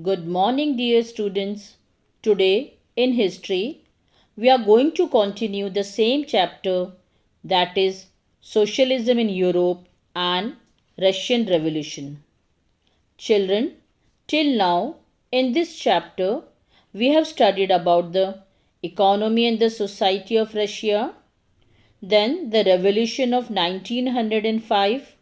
Good morning, dear students. Today, in history, we are going to continue the same chapter, that is Socialism in Europe and Russian Revolution. Children, till now, in this chapter, we have studied about the economy and the society of Russia, then the revolution of 1905,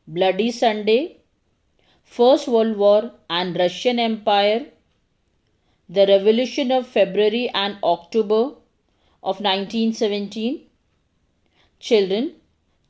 Bloody Sunday, First World War and Russian Empire, the revolution of February and October of 1917. Children,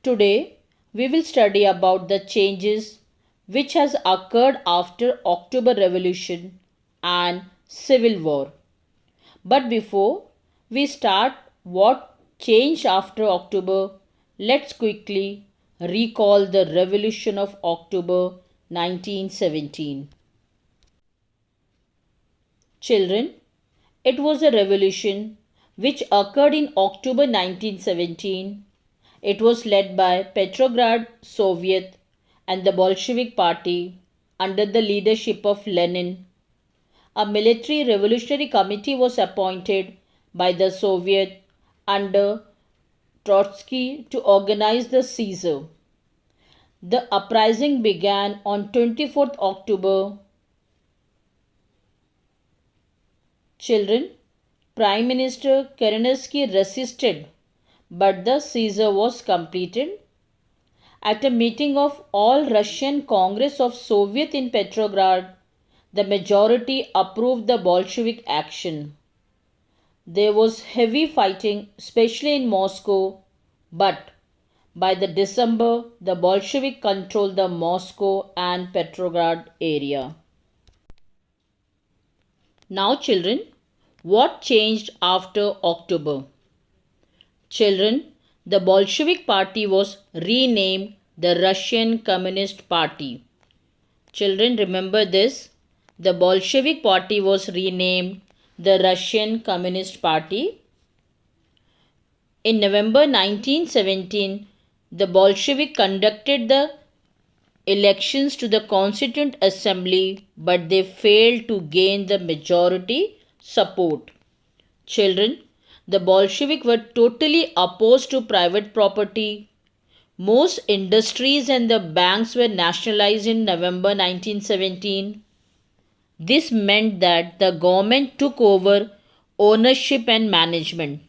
today we will study about the changes which has occurred after October Revolution and Civil War. But before we start what changed after October, let's quickly recall the revolution of October 1917. Children, it was a revolution which occurred in October 1917. It was led by Petrograd Soviet and the Bolshevik Party under the leadership of Lenin. A military revolutionary committee was appointed by the Soviet under Trotsky to organize the seizure. The uprising began on 24th October. Children, Prime Minister Kerensky resisted, but the seizure was completed. At a meeting of All Russian Congress of Soviet in Petrograd, the majority approved the Bolshevik action. There was heavy fighting, especially in Moscow, but by the December, the Bolshevik controlled the Moscow and Petrograd area. Now children, what changed after October? Children, the Bolshevik Party was renamed the Russian Communist Party. Children, remember this. The Bolshevik Party was renamed the Russian Communist Party. In November 1917, the Bolshevik conducted the elections to the Constituent Assembly, but they failed to gain the majority support. Children, the Bolshevik were totally opposed to private property. Most industries and the banks were nationalized in November 1917. This meant that the government took over ownership and management.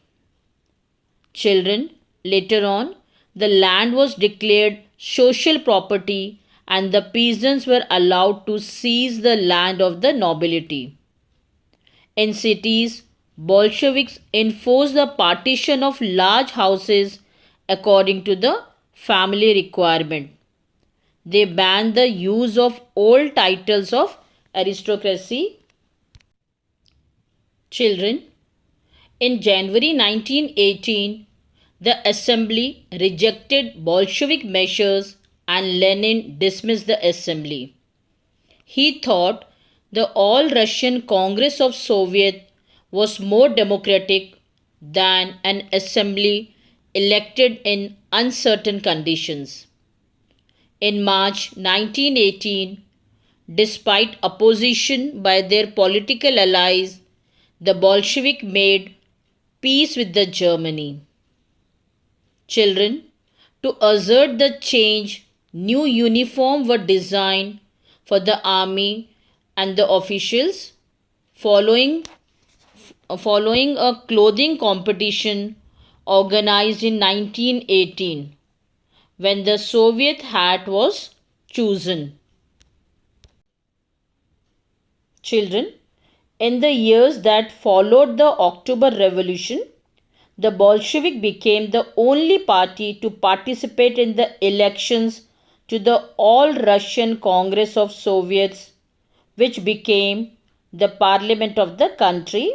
Children, later on, the land was declared social property and the peasants were allowed to seize the land of the nobility. In cities, Bolsheviks enforced the partition of large houses according to the family requirement. They banned the use of old titles of aristocracy. Children, in January 1918, the assembly rejected Bolshevik measures and Lenin dismissed the assembly. He thought the All Russian Congress of Soviet was more democratic than an assembly elected in uncertain conditions. In March 1918, despite opposition by their political allies, the Bolshevik made peace with the Germany. Children, to assert the change, new uniforms were designed for the army and the officials. Following a clothing competition organized in 1918, when the Soviet hat was chosen. Children, in the years that followed the October Revolution, the Bolshevik became the only party to participate in the elections to the All Russian Congress of Soviets, which became the parliament of the country.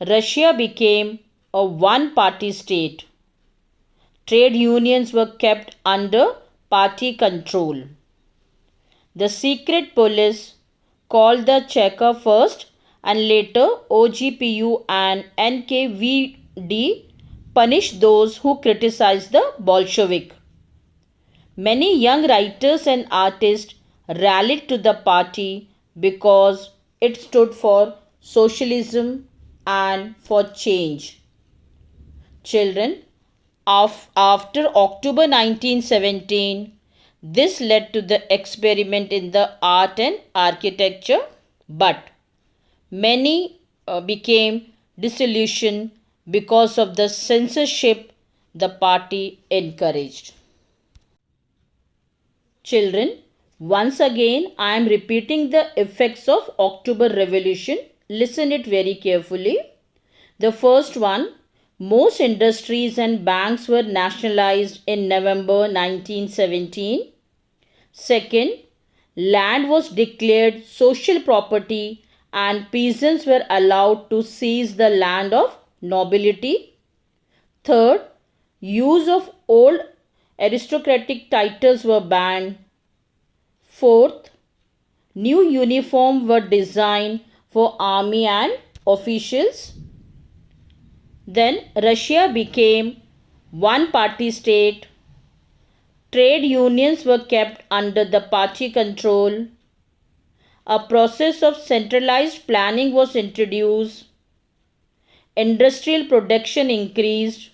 Russia became a one-party state. Trade unions were kept under party control. The secret police, called the Cheka first and later OGPU and NKVD, punished those who criticized the Bolshevik. Many young writers and artists rallied to the party because it stood for socialism and for change. Children, after October 1917, this led to the experiment in the art and architecture, but many became disillusioned because of the censorship the party encouraged. Children, once again I am repeating the effects of October Revolution. Listen it very carefully. The first one, most industries and banks were nationalized in November 1917. Second, land was declared social property and peasants were allowed to seize the land of nobility. Third, use of old aristocratic titles were banned. Fourth, new uniforms were designed for army and officials. Then Russia became one party state. Trade unions were kept under the party control. A process of centralized planning was introduced. Industrial production increased.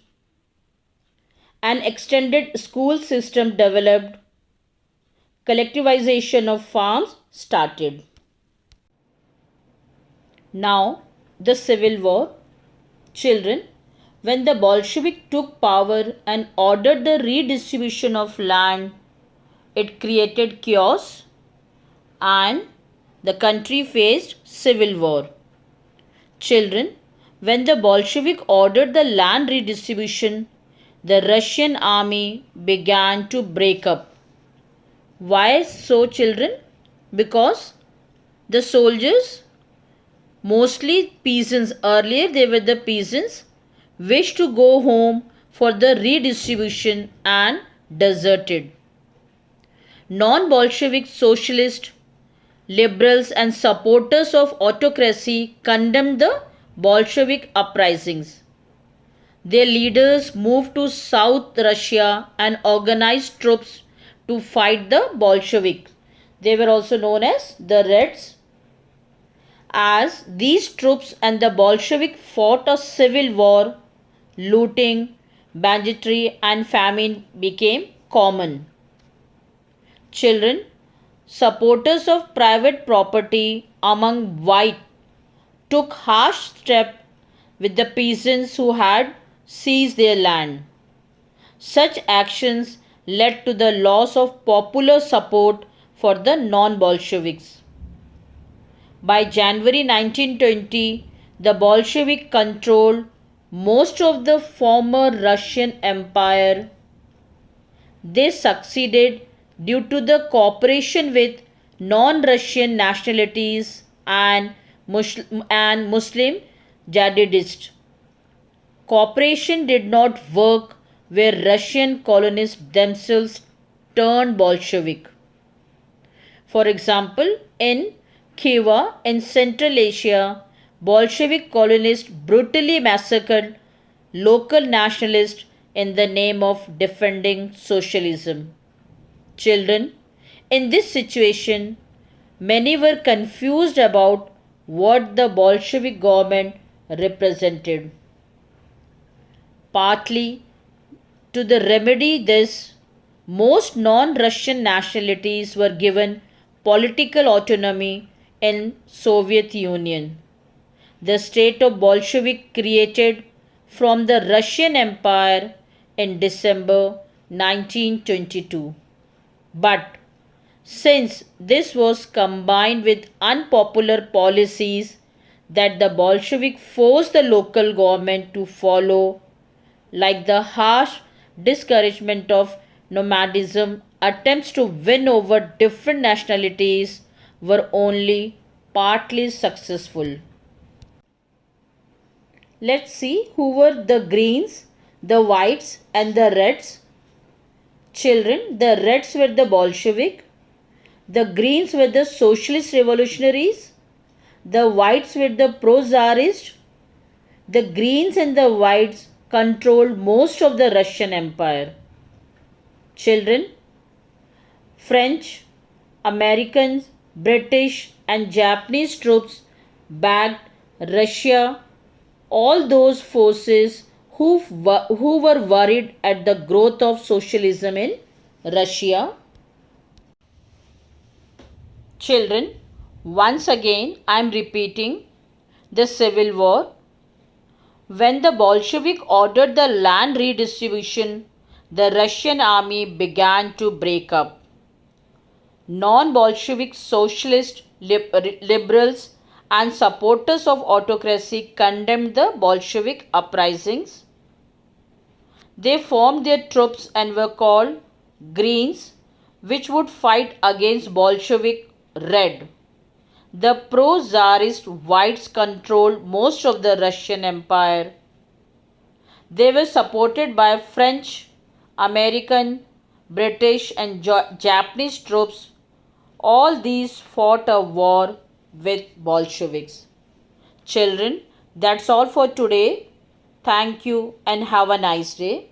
An extended school system developed. Collectivization of farms started. Now, the Civil War. Children, when the Bolshevik took power and ordered the redistribution of land, it created chaos and the country faced civil war. Children, when the Bolshevik ordered the land redistribution, the Russian army began to break up. Why so, children? Because the soldiers, mostly peasants, earlier they were the peasants, wished to go home for the redistribution and deserted. Non-Bolshevik socialists, liberals and supporters of autocracy condemned the Bolshevik uprisings. Their leaders moved to South Russia and organized troops to fight the Bolsheviks. They were also known as the Reds. As these troops and the Bolshevik fought a civil war, looting, banditry and famine became common. Children, supporters of private property among white took harsh steps with the peasants who had seized their land. Such actions led to the loss of popular support for the non-Bolsheviks. By January 1920, the Bolshevik controlled most of the former Russian Empire. They succeeded due to the cooperation with non-Russian nationalities and Muslim jihadists. Cooperation did not work where Russian colonists themselves turned Bolshevik. For example, in Khiva in Central Asia, Bolshevik colonists brutally massacred local nationalists in the name of defending socialism. Children, in this situation, many were confused about what the Bolshevik government represented. Partly to remedy this, most non-Russian nationalities were given political autonomy in Soviet Union. The state of Bolshevik created from the Russian Empire in December 1922. But since this was combined with unpopular policies that the Bolshevik forced the local government to follow, like the harsh discouragement of nomadism, attempts to win over different nationalities were only partly successful. Let's see who were the Greens, the Whites and the Reds. Children, the Reds were the Bolshevik, the Greens were the Socialist Revolutionaries, the Whites were the pro-Tsarists. The Greens and the Whites controlled most of the Russian Empire. Children, French, Americans, British and Japanese troops backed Russia, all those forces who were worried at the growth of socialism in Russia. Children, once again I am repeating the Civil War. When the Bolshevik ordered the land redistribution, the Russian army began to break up. Non-Bolshevik socialist liberals and supporters of autocracy condemned the Bolshevik uprisings. They formed their troops and were called Greens, which would fight against Bolshevik Red. The pro-Tsarist Whites controlled most of the Russian Empire. They were supported by French, American, British and Japanese troops. All these fought a war with Bolsheviks. Children, that's all for today. Thank you and have a nice day.